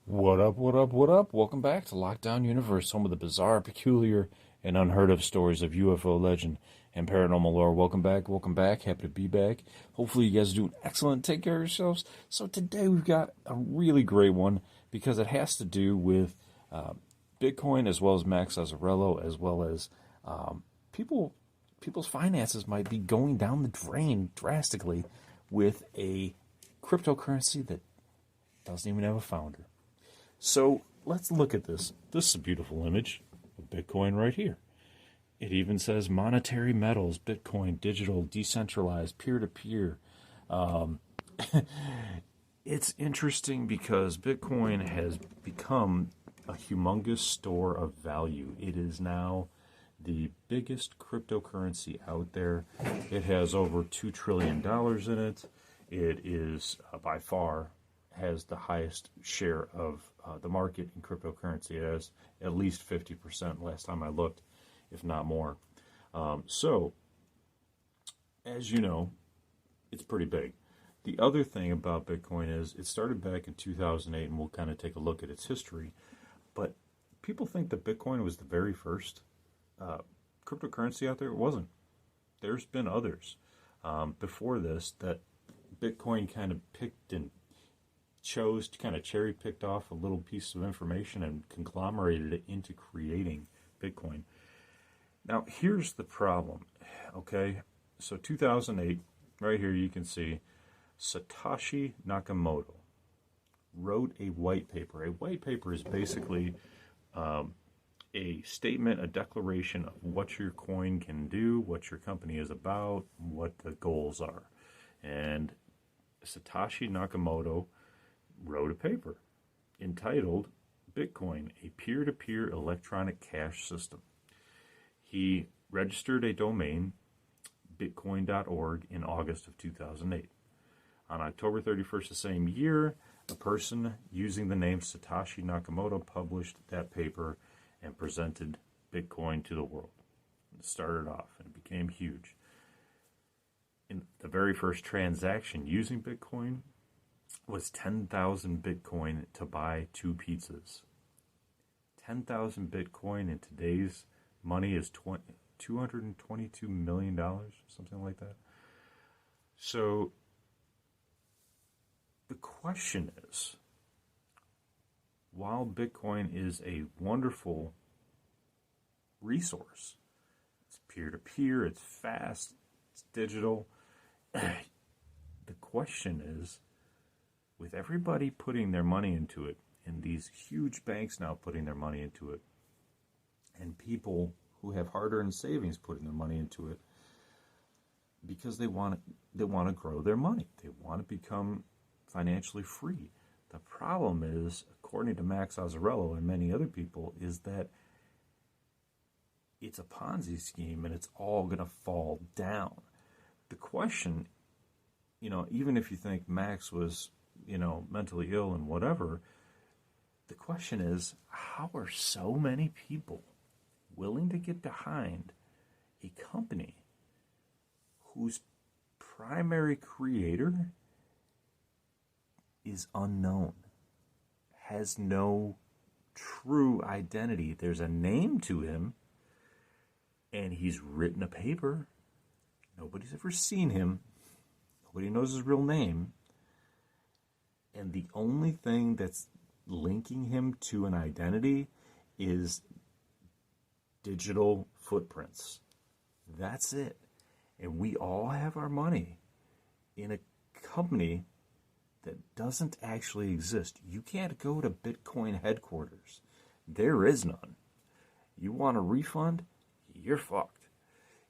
What up, what up, what up? Welcome back to Lockdown Universe, home of the bizarre, peculiar, and unheard of stories of UFO legend and paranormal lore. Welcome back, welcome back. Happy to be back. Hopefully, you guys are doing excellent. Take care of yourselves. So, today we've got a really great one because it has to do with Bitcoin as well as Max Azzarello, as well as people. People's finances might be going down the drain drastically with a cryptocurrency that doesn't even have a founder. So let's look at this. This is a beautiful image of Bitcoin right here. It even says monetary metals, Bitcoin, digital, decentralized, peer to peer. It's interesting because Bitcoin has become a humongous store of value. It is now the biggest cryptocurrency out there. It has over $2 trillion in it. It is by far has the highest share of the market in cryptocurrency. It has at least 50% last time I looked, if not more. So, as you know, it's pretty big. The other thing about Bitcoin is it started back in 2008, and we'll kind of take a look at its history. But people think that Bitcoin was the very first cryptocurrency out there. It wasn't. There's been others before this that Bitcoin kind of picked and chose to kind of cherry picked off a little piece of information and conglomerated it into creating Bitcoin. Now, here's the problem, okay? So 2008, right here you can see Satoshi Nakamoto wrote a white paper. A white paper is basically a statement, a declaration of what your coin can do, what your company is about, what the goals are. And Satoshi Nakamoto wrote a paper entitled Bitcoin, a peer-to-peer electronic cash system. He registered a domain, bitcoin.org, in August of 2008. On October 31st the same year, a person using the name Satoshi Nakamoto published that paper and presented Bitcoin to the world. It started off and it became huge. In the very first transaction using Bitcoin was 10,000 Bitcoin to buy 2 pizzas. 10,000 Bitcoin in today's money is $222 million, something like that. So the question is, while Bitcoin is a wonderful resource, it's peer-to-peer, it's fast, it's digital, the question is, with everybody putting their money into it, and these huge banks now putting their money into it, and people who have hard-earned savings putting their money into it, because they want to grow their money, they want to become financially free. The problem is, according to Max Azzarello and many other people, is that it's a Ponzi scheme and it's all going to fall down. The question, even if you think Max was mentally ill and whatever, the question is, how are so many people willing to get behind a company whose primary creator is unknown, has no true identity? There's a name to him, and he's written a paper. Nobody's ever seen him. Nobody knows his real name. And the only thing that's linking him to an identity is digital footprints. That's it. And we all have our money in a company that doesn't actually exist. You can't go to Bitcoin headquarters. There is none. You want a refund? You're fucked.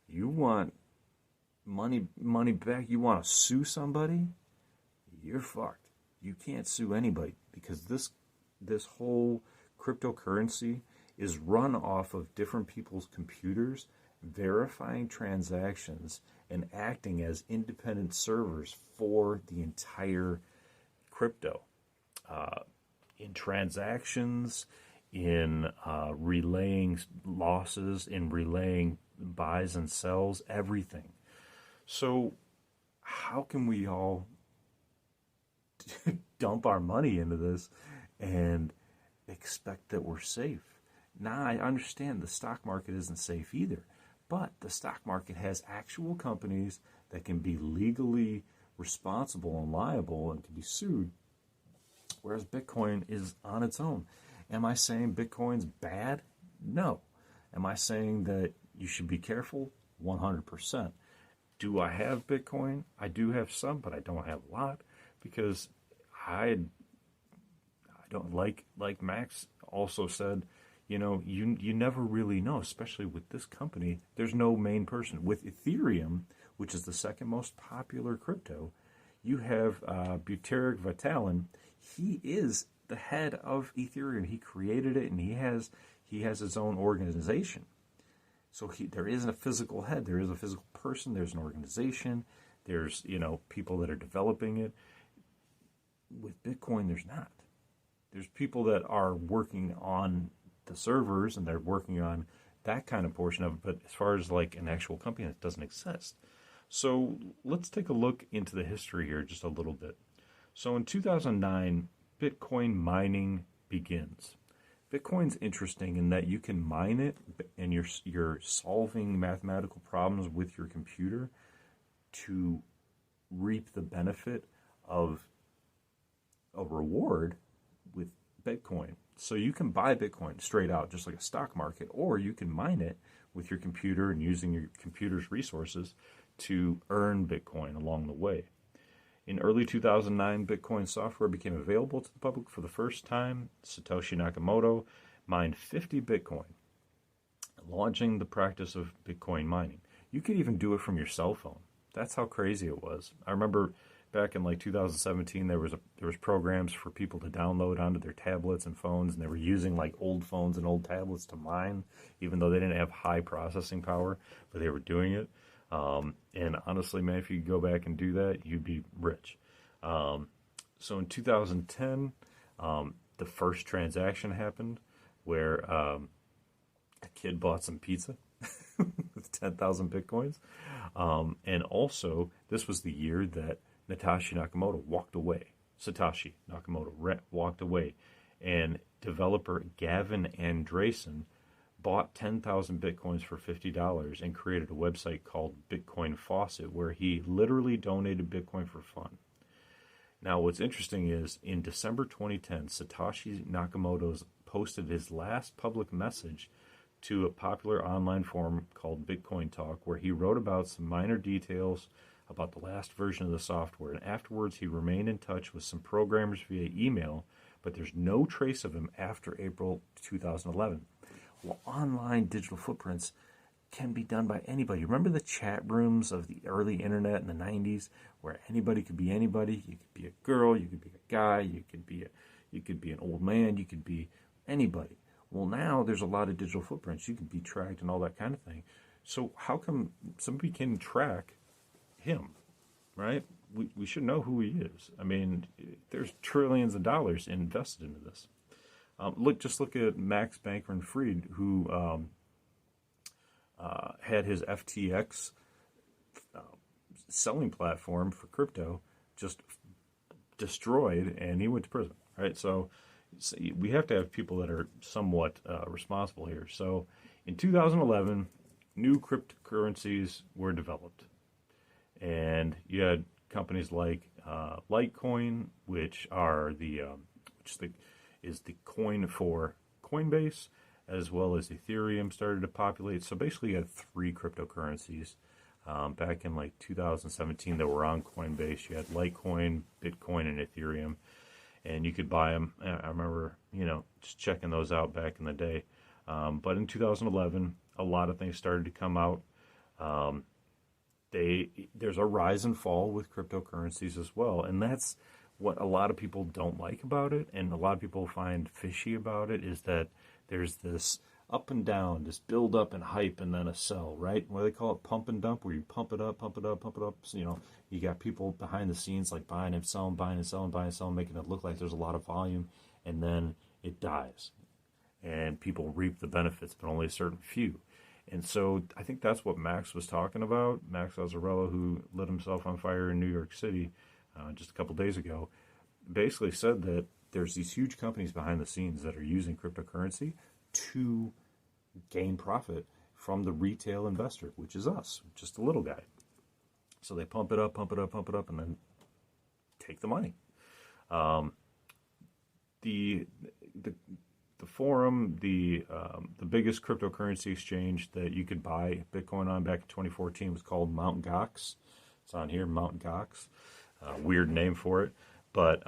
You want money back? You want to sue somebody? You're fucked. You can't sue anybody because this whole cryptocurrency is run off of different people's computers, verifying transactions and acting as independent servers for the entire crypto. In transactions, in relaying losses, in relaying buys and sells, everything. So how can we all dump our money into this and expect that we're safe. Now, I understand the stock market isn't safe either, but the stock market has actual companies that can be legally responsible and liable and can be sued, whereas Bitcoin is on its own. Am I saying Bitcoin's bad? No. Am I saying that you should be careful? 100%. Do I have Bitcoin? I do have some, but I don't have a lot because I don't like Max also said, you never really know, especially with this company. There's no main person. With Ethereum, which is the second most popular crypto, you have Buterin Vitamin. He is the head of Ethereum. He created it, and he has his own organization. So there isn't a physical head. There is a physical person. There's an organization. There's people that are developing it. With Bitcoin, there's not. There's people that are working on the servers and they're working on that kind of portion of it. But as far as like an actual company, that doesn't exist. So let's take a look into the history here just a little bit. So in 2009, Bitcoin mining begins. Bitcoin's interesting in that you can mine it and you're solving mathematical problems with your computer to reap the benefit of a reward with Bitcoin. So you can buy Bitcoin straight out, just like a stock market, or you can mine it with your computer and using your computer's resources to earn Bitcoin along the way. In early 2009, Bitcoin software became available to the public for the first time. Satoshi Nakamoto mined 50 Bitcoin, launching the practice of Bitcoin mining. You could even do it from your cell phone. That's how crazy it was. I remember back in like 2017, there was programs for people to download onto their tablets and phones, and they were using like old phones and old tablets to mine, even though they didn't have high processing power, but they were doing it. And honestly, man, if you could go back and do that, you'd be rich. So in 2010, the first transaction happened where a kid bought some pizza with 10,000 Bitcoins. And also, this was the year that Satoshi Nakamoto walked away. Satoshi Nakamoto walked away. And developer Gavin Andresen bought 10,000 Bitcoins for $50 and created a website called Bitcoin Faucet, where he literally donated Bitcoin for fun. Now, what's interesting is in December 2010, Satoshi Nakamoto posted his last public message to a popular online forum called Bitcoin Talk, where he wrote about some minor details about the last version of the software. And afterwards, he remained in touch with some programmers via email, but there's no trace of him after April 2011. Well, online digital footprints can be done by anybody. Remember the chat rooms of the early internet in the 90s where anybody could be anybody? You could be a girl, you could be a guy, you could be an old man, you could be anybody. Well, now there's a lot of digital footprints. You can be tracked and all that kind of thing. So how come somebody can track him, right? We should know who he is. I mean, there's trillions of dollars invested into this. Look at Max Bankman-Fried, who had his FTX selling platform for crypto just destroyed, and he went to prison. Right, so we have to have people that are somewhat responsible here. So, in 2011, new cryptocurrencies were developed, and you had companies like Litecoin, which is the coin for Coinbase, as well as Ethereum started to populate. So basically you had three cryptocurrencies back in like 2017 that were on Coinbase. You had Litecoin, Bitcoin, and Ethereum, and you could buy them. I remember, just checking those out back in the day. But in 2011, a lot of things started to come out. There's a rise and fall with cryptocurrencies as well, and that's what a lot of people don't like about it, and a lot of people find fishy about it, is that there's this up and down, this build up and hype, and then a sell, right? What do they call it? Pump and dump, where you pump it up, pump it up, pump it up. So, you got people behind the scenes like buying and selling, buying and selling, buying and selling, making it look like there's a lot of volume, and then it dies. And people reap the benefits, but only a certain few. And so I think that's what Max was talking about. Max Azzarello, who lit himself on fire in New York City just a couple days ago, basically said that there's these huge companies behind the scenes that are using cryptocurrency to gain profit from the retail investor, which is us, just a little guy. So they pump it up, and then take the money. The forum, the biggest cryptocurrency exchange that you could buy Bitcoin on back in 2014 was called Mt. Gox. It's on here, Mt. Gox. Weird name for it, but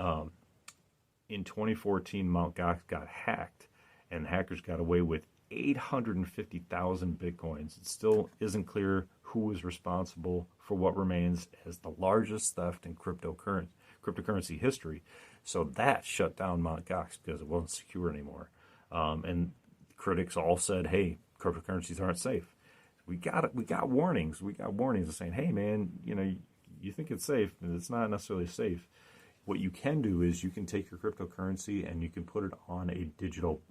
in 2014, Mt. Gox got hacked, and hackers got away with 850,000 Bitcoins. It still isn't clear who was responsible for what remains as the largest theft in cryptocurrency history. So that shut down Mt. Gox because it wasn't secure anymore. And critics all said, "Hey, cryptocurrencies aren't safe." We got warnings. We got warnings of saying, "Hey, man, you think it's safe, and it's not necessarily safe." What you can do is you can take your cryptocurrency and you can put it on a digital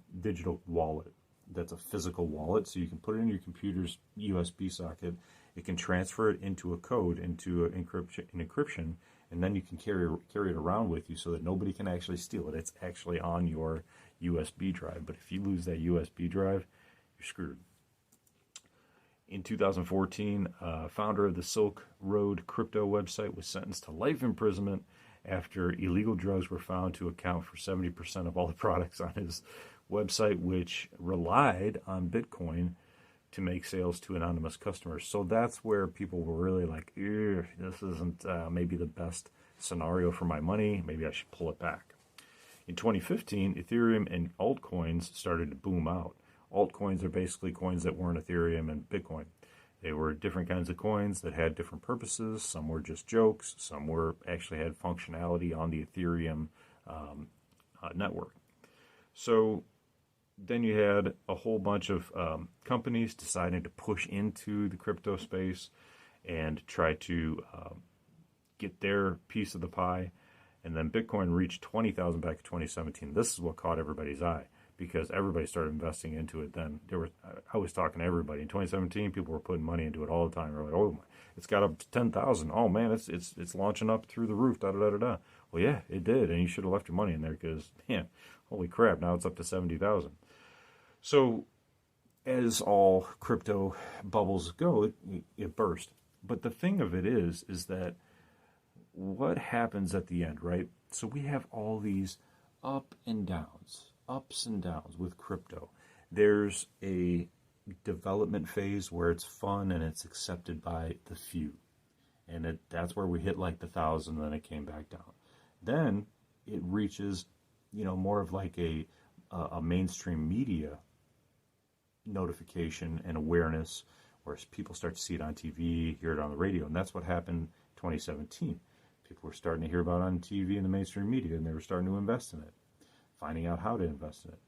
wallet. That's a physical wallet, so you can put it in your computer's USB socket. It can transfer it into a code, into an encryption, and then you can carry it around with you so that nobody can actually steal it. It's actually on your USB drive. But if you lose that USB drive, you're screwed. In 2014, founder of the Silk Road crypto website was sentenced to life imprisonment after illegal drugs were found to account for 70% of all the products on his website, which relied on Bitcoin to make sales to anonymous customers. So that's where people were really like, this isn't maybe the best scenario for my money. Maybe I should pull it back. In 2015, Ethereum and altcoins started to boom out. Altcoins are basically coins that weren't Ethereum and Bitcoin. They were different kinds of coins that had different purposes. Some were just jokes. Some actually had functionality on the Ethereum network. So then you had a whole bunch of companies deciding to push into the crypto space and try to get their piece of the pie. And then Bitcoin reached 20,000 back in 2017. This is what caught everybody's eye because everybody started investing into it then. I was talking to everybody. In 2017, people were putting money into it all the time. They were like, oh, it's got up to 10,000. Oh, man, it's launching up through the roof, da-da-da-da-da. Well, yeah, it did, and you should have left your money in there because, man, holy crap, now it's up to 70,000. So as all crypto bubbles go, it burst. But the thing of it is that what happens at the end, right? So we have all these ups and downs with crypto. There's a development phase where it's fun and it's accepted by the few. And that's where we hit like the 1,000, and then it came back down. Then it reaches, more of like a mainstream media notification and awareness, where people start to see it on TV, hear it on the radio, and that's what happened in 2017. People were starting to hear about it on TV and the mainstream media, and they were starting to invest in it, finding out how to invest in it.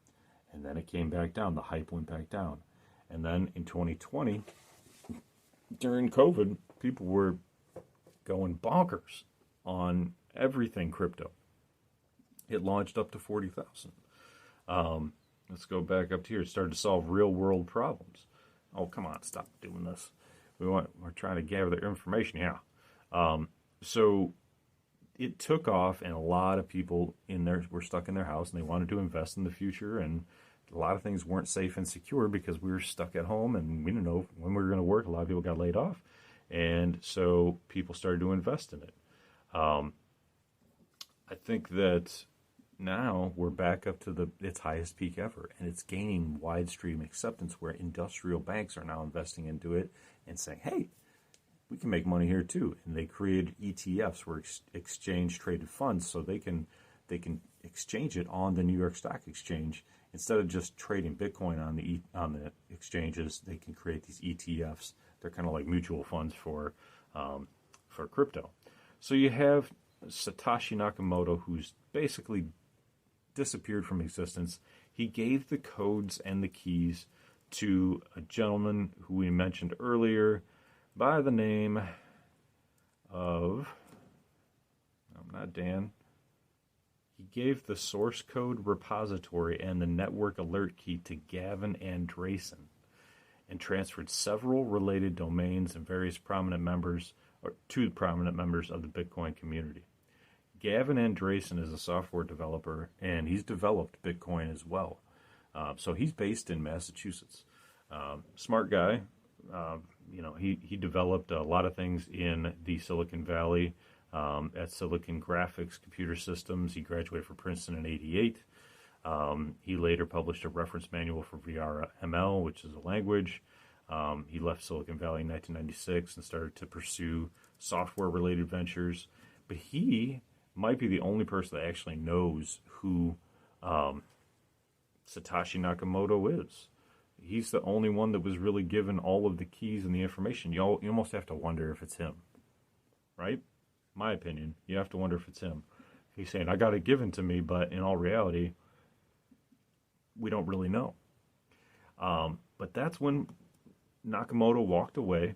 And then it came back down. The hype went back down. And then in 2020, during COVID, people were going bonkers on everything crypto. It launched up to 40,000. Let's go back up to here. It started to solve real-world problems. Oh, come on, stop doing this. We're trying to gather the information here. So it took off, and a lot of people were stuck in their house, and they wanted to invest in the future, and a lot of things weren't safe and secure because we were stuck at home, and we didn't know when we were going to work. A lot of people got laid off, and so people started to invest in it. I think that now we're back up to its highest peak ever, and it's gaining widespread acceptance where industrial banks are now investing into it and saying, hey, we can make money here too. And they created ETFs, where exchange traded funds, so they can exchange it on the New York Stock Exchange. Instead of just trading Bitcoin on the exchanges, they can create these ETFs. They're kind of like mutual funds for crypto. So you have Satoshi Nakamoto, who's basically disappeared from existence. He gave the codes and the keys to a gentleman who we mentioned earlier by the name of, not Dan. He gave the source code repository and the network alert key to Gavin Andresen and transferred several related domains and various prominent members of the Bitcoin community. Gavin Andresen is a software developer, and he's developed Bitcoin as well. So he's based in Massachusetts. Smart guy. He developed a lot of things in the Silicon Valley at Silicon Graphics Computer Systems. He graduated from Princeton in '88. He later published a reference manual for VRML, which is a language. He left Silicon Valley in 1996 and started to pursue software-related ventures. But he might be the only person that actually knows who Satoshi Nakamoto is. He's the only one that was really given all of the keys and the information. You almost have to wonder if it's him, right? My opinion, you have to wonder if it's him. He's saying, I got it given to me, but in all reality, we don't really know. But that's when Nakamoto walked away.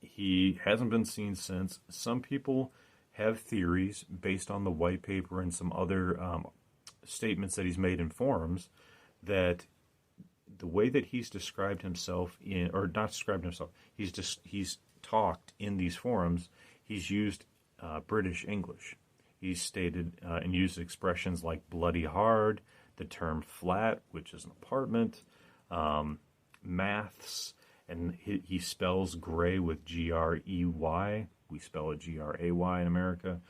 He hasn't been seen since. Some people have theories based on the white paper and some other statements that he's made in forums that the way that he's described himself or not described himself, he's talked in these forums, he's used British English. He's stated and used expressions like bloody hard, the term flat, which is an apartment, maths, and he spells gray with Grey. We spell it Gray in America,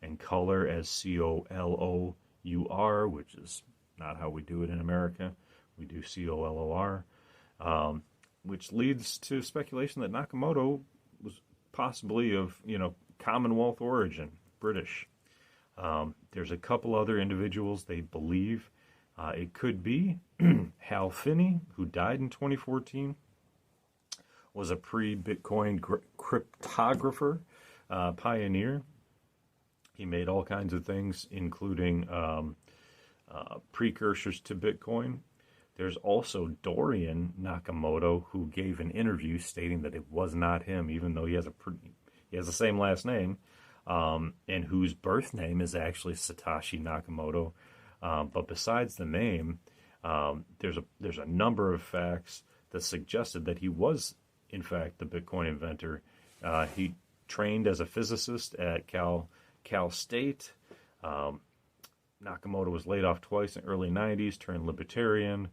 and color as Colour, which is not how we do it in America. We do Collor, which leads to speculation that Nakamoto was possibly of Commonwealth origin, British. There's a couple other individuals they believe. It could be Hal Finney, who died in 2014, was a pre-Bitcoin cryptographer, pioneer. He made all kinds of things, including precursors to Bitcoin. There's also Dorian Nakamoto, who gave an interview stating that it was not him, even though he has the same last name, and whose birth name is actually Satoshi Nakamoto. But besides the name, there's a number of facts that suggested that he was, in fact, the Bitcoin inventor. He trained as a physicist at Cal State. Nakamoto was laid off twice in the early 90s, turned libertarian.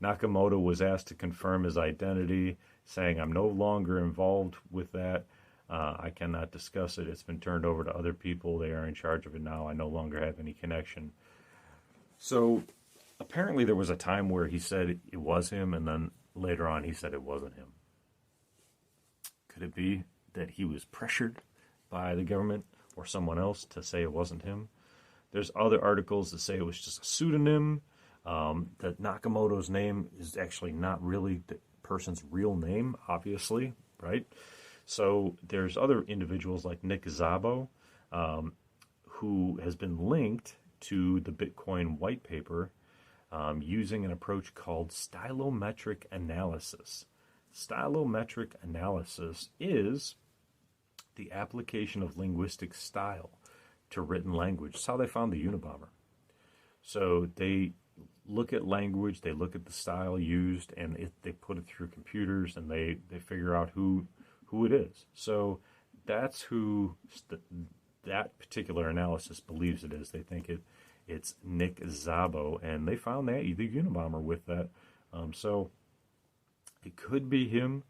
Nakamoto was asked to confirm his identity, saying, I'm no longer involved with that. I cannot discuss it. It's been turned over to other people. They are in charge of it now. I no longer have any connection. So apparently there was a time where he said it was him, and then later on he said it wasn't him. Could it be that he was pressured by the government or someone else to say it wasn't him? There's other articles that say it was just a pseudonym, that Nakamoto's name is actually not really the person's real name, obviously, right? So there's other individuals like Nick Szabo, who has been linked to the Bitcoin white paper using an approach called stylometric analysis. Stylometric analysis is the application of linguistic style to written language. It's how they found the Unabomber. So they look at language, they look at the style used, and they put it through computers, and they figure out who it is. So that's who that particular analysis believes it is. They think it's Nick Szabo, and they found the Unabomber with that. So it could be him.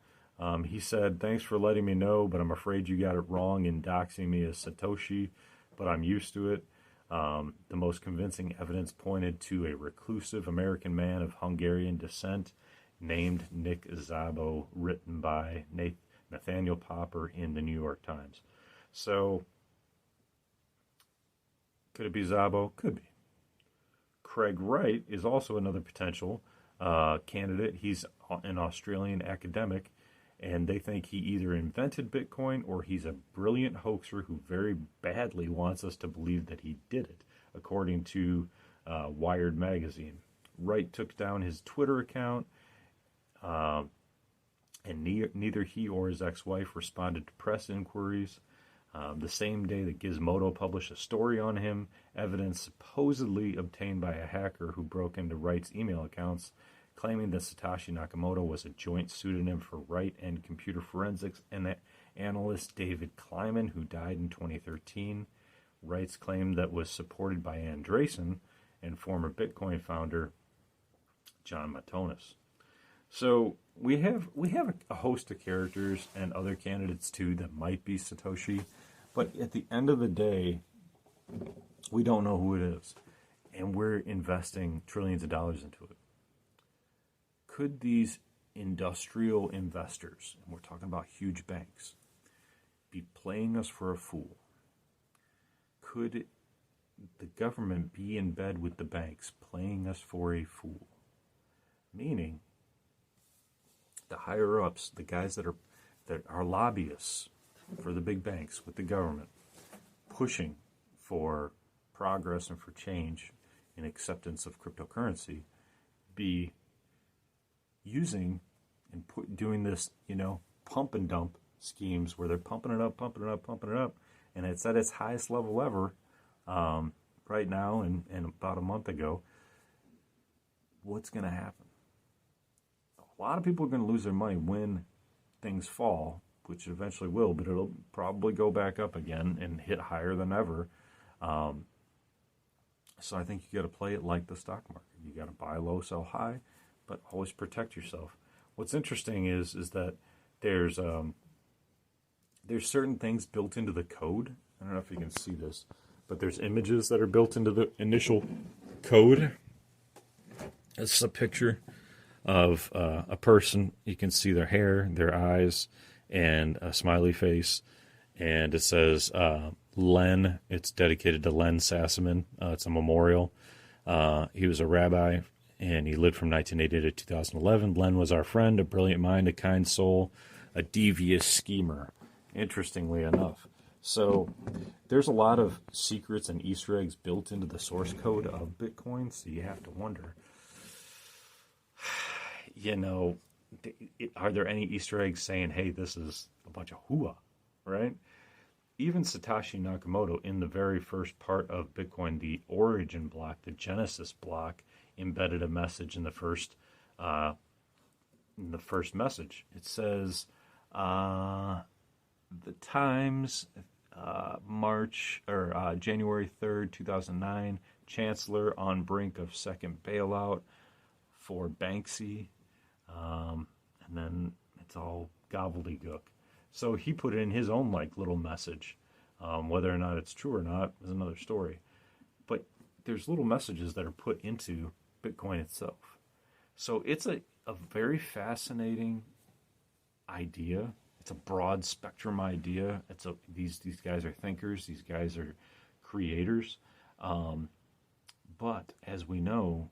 He said, thanks for letting me know, but I'm afraid you got it wrong in doxing me as Satoshi, but I'm used to it. The most convincing evidence pointed to a reclusive American man of Hungarian descent named Nick Szabo, written by Nathaniel Popper in the New York Times. So, could it be Szabo? Could be. Craig Wright is also another potential candidate. He's an Australian academic, and they think he either invented Bitcoin or he's a brilliant hoaxer who very badly wants us to believe that he did it, according to Wired magazine. Wright took down his Twitter account, and neither he or his ex-wife responded to press inquiries. The same day that Gizmodo published a story on him, evidence supposedly obtained by a hacker who broke into Wright's email accounts, claiming that Satoshi Nakamoto was a joint pseudonym for Wright and computer forensics, and Analyst David Kleiman, who died in 2013, writes claim that was supported by Andreessen and former Bitcoin founder John Matonis. So we have a host of characters and other candidates too that might be Satoshi, but at the end of the day, we don't know who it is, and we're investing trillions of dollars into it. Could these industrial investors, and we're talking about huge banks, be playing us for a fool? Could the government be in bed with the banks playing us for a fool? Meaning, the higher ups, the guys that are lobbyists for the big banks with the government, pushing for progress and for change in acceptance of cryptocurrency, be using and doing this, pump and dump schemes where they're pumping it up, and it's at its highest level ever right now and about a month ago. What's going to happen? A lot of people are going to lose their money when things fall, which eventually will, but it'll probably go back up again and hit higher than ever. So I think you got to play it like the stock market. You got to buy low, sell high, but always protect yourself. What's interesting is that there's certain things built into the code. I don't know if you can see this, but there's images that are built into the initial code. This is a picture of a person. You can see their hair, their eyes, and a smiley face. And it says Len. It's dedicated to Len Sassaman. It's a memorial. He was a rabbi, and he lived from 1980 to 2011. Len was our friend, a brilliant mind, a kind soul, a devious schemer, interestingly enough. So there's a lot of secrets and Easter eggs built into the source code of Bitcoin, so you have to wonder, are there any Easter eggs saying, hey, this is a bunch of hooah, right? Even Satoshi Nakamoto, in the very first part of Bitcoin, the origin block, the Genesis block, embedded a message in the first message. It says, the Times, January 3rd, 2009, Chancellor on brink of second bailout for Banksy, and then it's all gobbledygook. So he put in his own little message. Whether or not it's true or not is another story. But there's little messages that are put into Bitcoin itself. So it's a very fascinating idea. It's a broad spectrum idea. These guys are thinkers. These guys are creators. But as we know,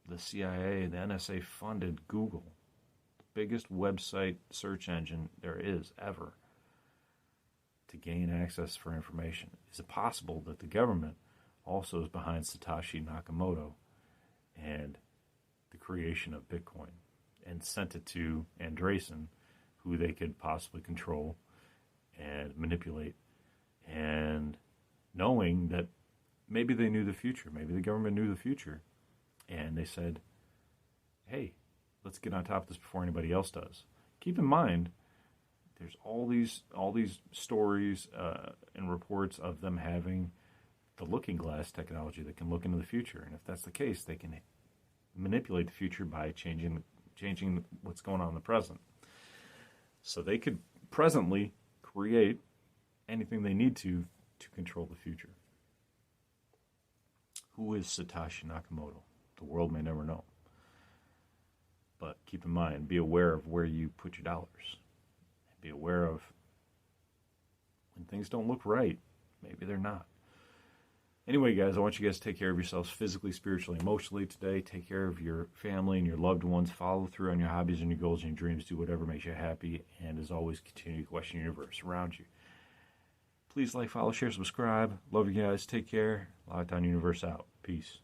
the CIA, the NSA funded Google, the biggest website search engine there is ever, to gain access for information. Is it possible that the government also is behind Satoshi Nakamoto and the creation of Bitcoin and sent it to Andreessen, who they could possibly control and manipulate, and knowing that maybe they knew the future, maybe the government knew the future, and they said, hey, let's get on top of this before anybody else does. Keep in mind, there's all these stories and reports of them having the looking glass technology that can look into the future, and if that's the case, they can manipulate the future by changing what's going on in the present. So they could presently create anything they need to control the future. Who is Satoshi Nakamoto? The world may never know. But keep in mind, be aware of where you put your dollars. Be aware of when things don't look right, maybe they're not. Anyway, guys, I want you guys to take care of yourselves physically, spiritually, emotionally today. Take care of your family and your loved ones. Follow through on your hobbies and your goals and your dreams. Do whatever makes you happy. And as always, continue to question the universe around you. Please like, follow, share, subscribe. Love you guys. Take care. Lockdown Universe out. Peace.